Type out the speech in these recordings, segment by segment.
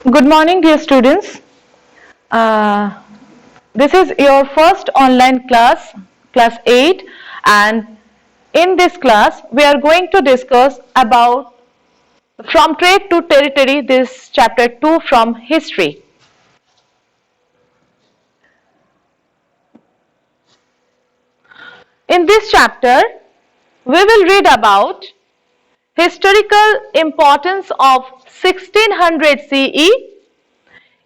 Good morning, dear students. Uh, this is your first online class, class 8, and in this class, we are going to discuss about from trade to territory, this chapter 2 from history. In this chapter, we will read about historical importance of 1600 CE.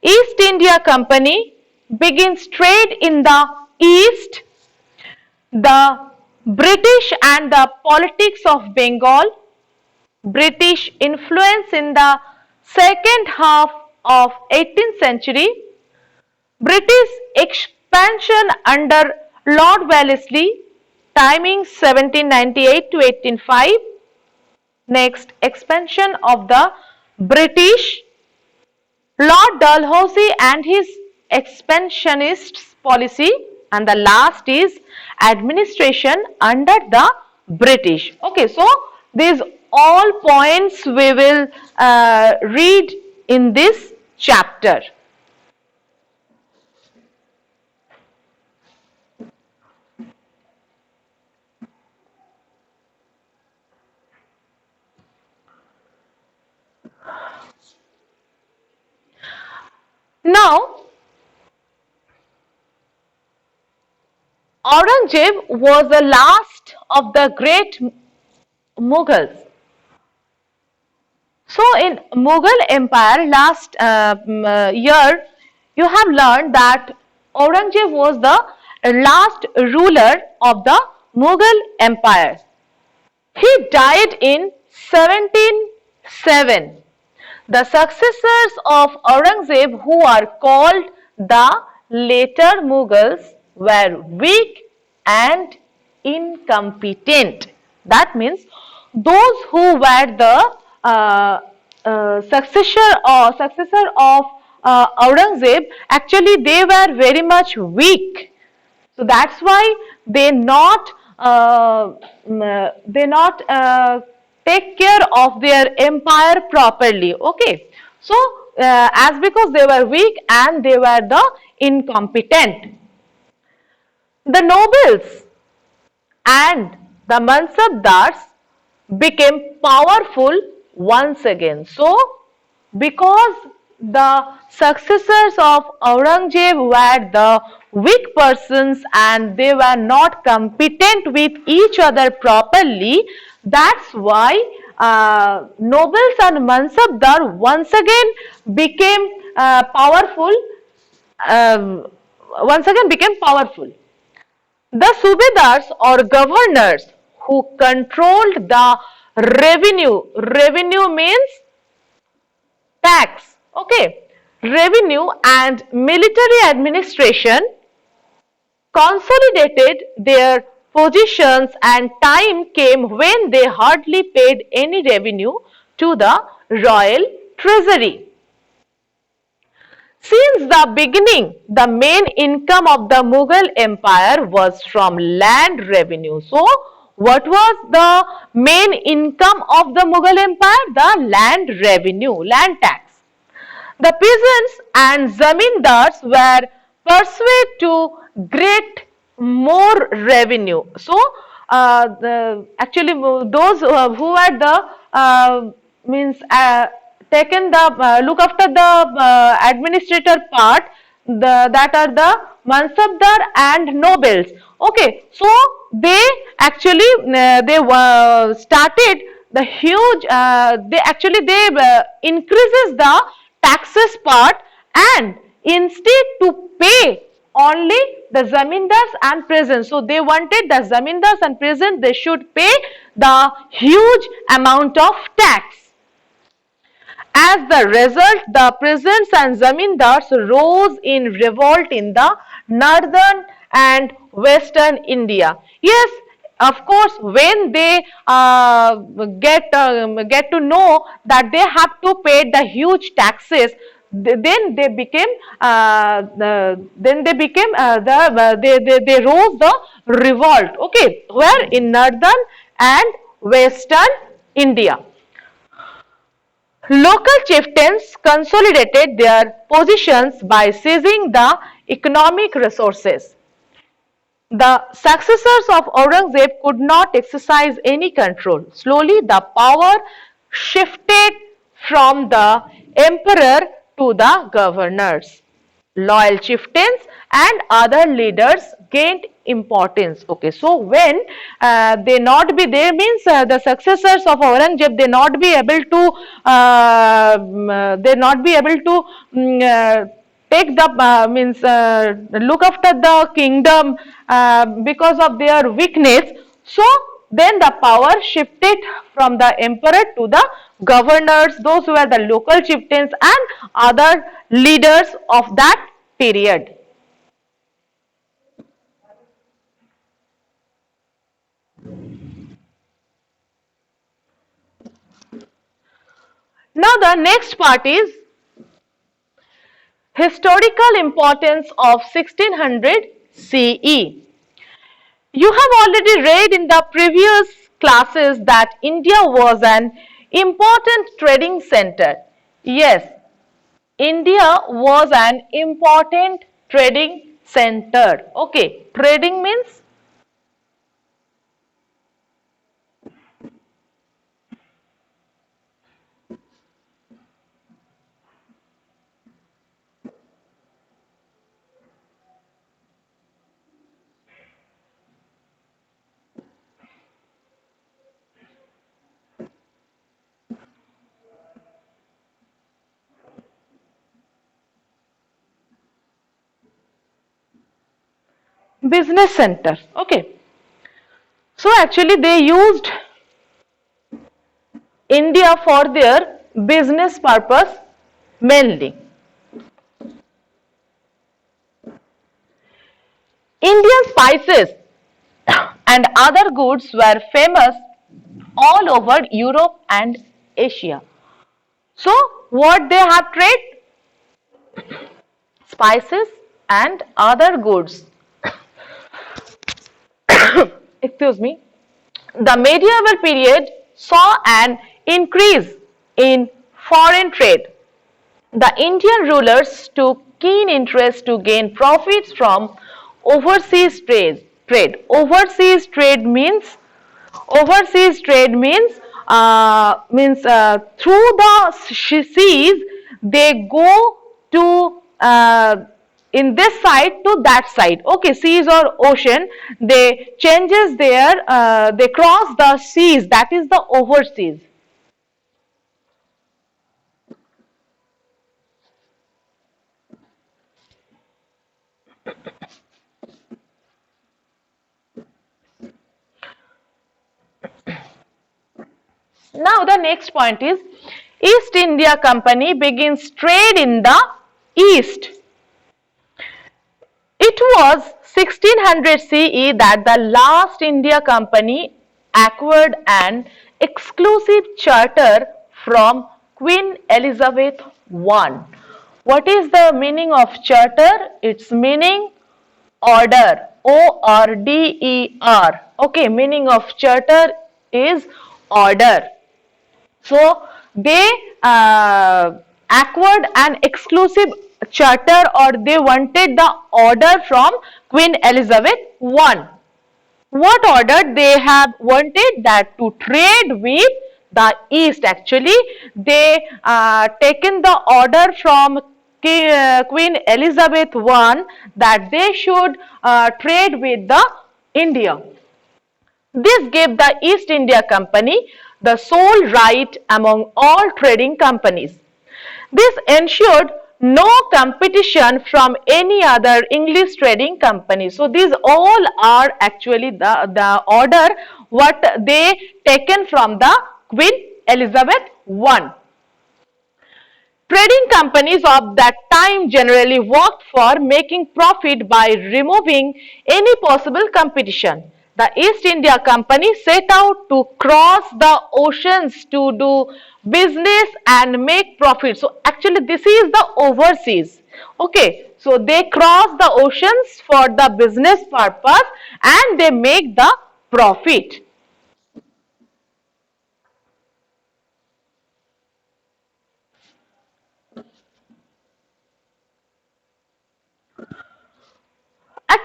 East India Company begins trade in the East. The British and the politics of Bengal. British influence in the second half of 18th century. British expansion under Lord Wellesley, timing 1798 to 1805. Next, expansion of the British. Lord Dalhousie and his expansionist policy, and the last is administration under the British. Okay, so these all points we will read in this chapter. Now, Aurangzeb was the last of the great Mughals. So, in Mughal Empire last year, you have learned that Aurangzeb was the last ruler of the Mughal Empire. He died in 1707. The successors of Aurangzeb, who are called the later Mughals, were weak and incompetent. That means those who were the successor of Aurangzeb, actually they were very much weak. So that's why they not take care of their empire properly. Okay, so as because they were weak and they were the incompetent, the nobles and the mansabdars became powerful once again. So because the successors of Aurangzeb were the weak persons and they were not competent with each other properly, that's why nobles and mansabdar once again became powerful. The subedars or governors who controlled the revenue means tax, okay, revenue and military administration consolidated their positions, and time came when they hardly paid any revenue to the royal treasury. Since the beginning, the main income of the Mughal Empire was from land revenue. So, what was the main income of the Mughal Empire? The land revenue, land tax. The peasants and zamindars were persuaded to get more revenue. So, actually, those who had the taken the look after the administrator part, that are the mansabdar and nobles. Okay, so they actually started the huge. They increases the taxes part, and instead to pay only the zamindars and peasants. So they wanted the zamindars and peasants, they should pay the huge amount of tax. As the result, the peasants and zamindars rose in revolt in the northern and western India. Yes, of course, when they get to know that they have to pay the huge taxes, then they became they rose the revolt. Okay, where in northern and western India. Local chieftains consolidated their positions by seizing the economic resources. The successors of Aurangzeb could not exercise any control. Slowly, the power shifted from the emperor to the governors. Loyal chieftains and other leaders gained importance. Okay, so when they not be there means the successors of Aurangzeb they not be able to take the means look after the kingdom because of their weakness. So then the power shifted from the emperor to the governors, those who were the local chieftains and other leaders of that period. Now the next part is historical importance of 1600 CE. You have already read in the previous classes that India was an important trading center. Yes, India was an important trading center. Okay, trading means business center. Okay, so actually they used India for their business purpose mainly. Indian spices and other goods were famous all over Europe and Asia. So what they have trade? Spices and other goods. Excuse me. The medieval period saw an increase in foreign trade. The Indian rulers took keen interest to gain profits from overseas trade. Overseas trade means through the seas they go to in this side to that side. Okay, seas or ocean they changes their they cross the seas, that is the overseas. Now the next point is East India Company begins trade in the East. It was 1600 CE that the last India Company acquired an exclusive charter from Queen Elizabeth I. What is the meaning of charter? Its meaning order, O-R-D-E-R. Okay, meaning of charter is order. So they acquired an exclusive charter or they wanted the order from Queen Elizabeth I. What order they have wanted? That to trade with the East. Actually, they taken the order from Queen Elizabeth I that they should trade with the India. This gave the East India Company the sole right among all trading companies. This ensured no competition from any other English trading company. So these all are actually the order what they taken from the Queen Elizabeth I. Trading companies of that time generally worked for making profit by removing any possible competition. The East India Company set out to cross the oceans to do business and make profit. So actually this is the overseas. Okay, so they cross the oceans for the business purpose and they make the profit.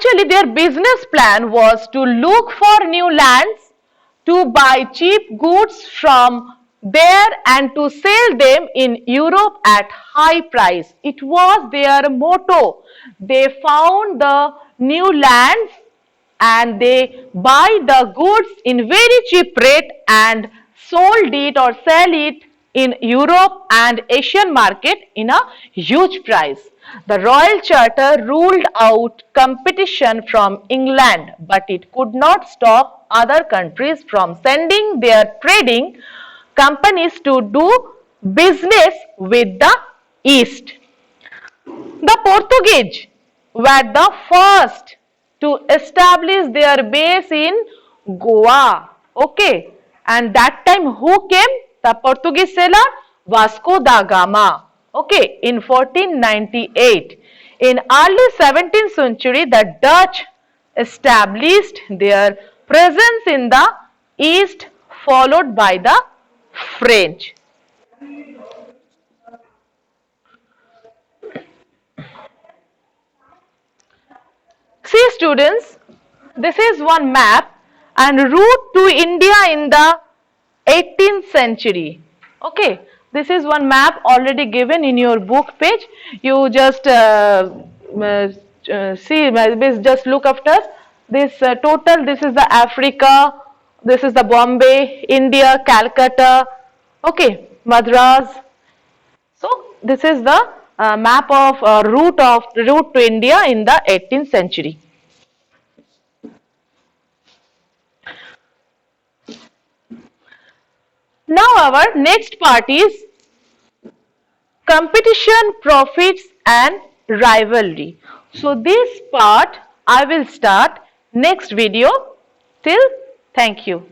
Actually, their business plan was to look for new lands, to buy cheap goods from there and to sell them in Europe at high price. It was their motto. They found the new lands and they buy the goods in very cheap rate and sold it or sell it in Europe and Asian market in a huge price. The Royal Charter ruled out competition from England, but it could not stop other countries from sending their trading companies to do business with the East. The Portuguese were the first to establish their base in Goa. Okay, and that time who came? The Portuguese sailor Vasco da Gama. Okay, in 1498. In early 17th century, the Dutch established their presence in the east, followed by the French. See students, this is one map and route to India in the 18th century. Okay, this is one map already given in your book page. You just see, just look after this total. This is the Africa, this is the Bombay, India, Calcutta, okay, Madras. So this is the map of route to India in the 18th century. Now our next part is competition, profits and rivalry. So this part I will start next video. Till thank you.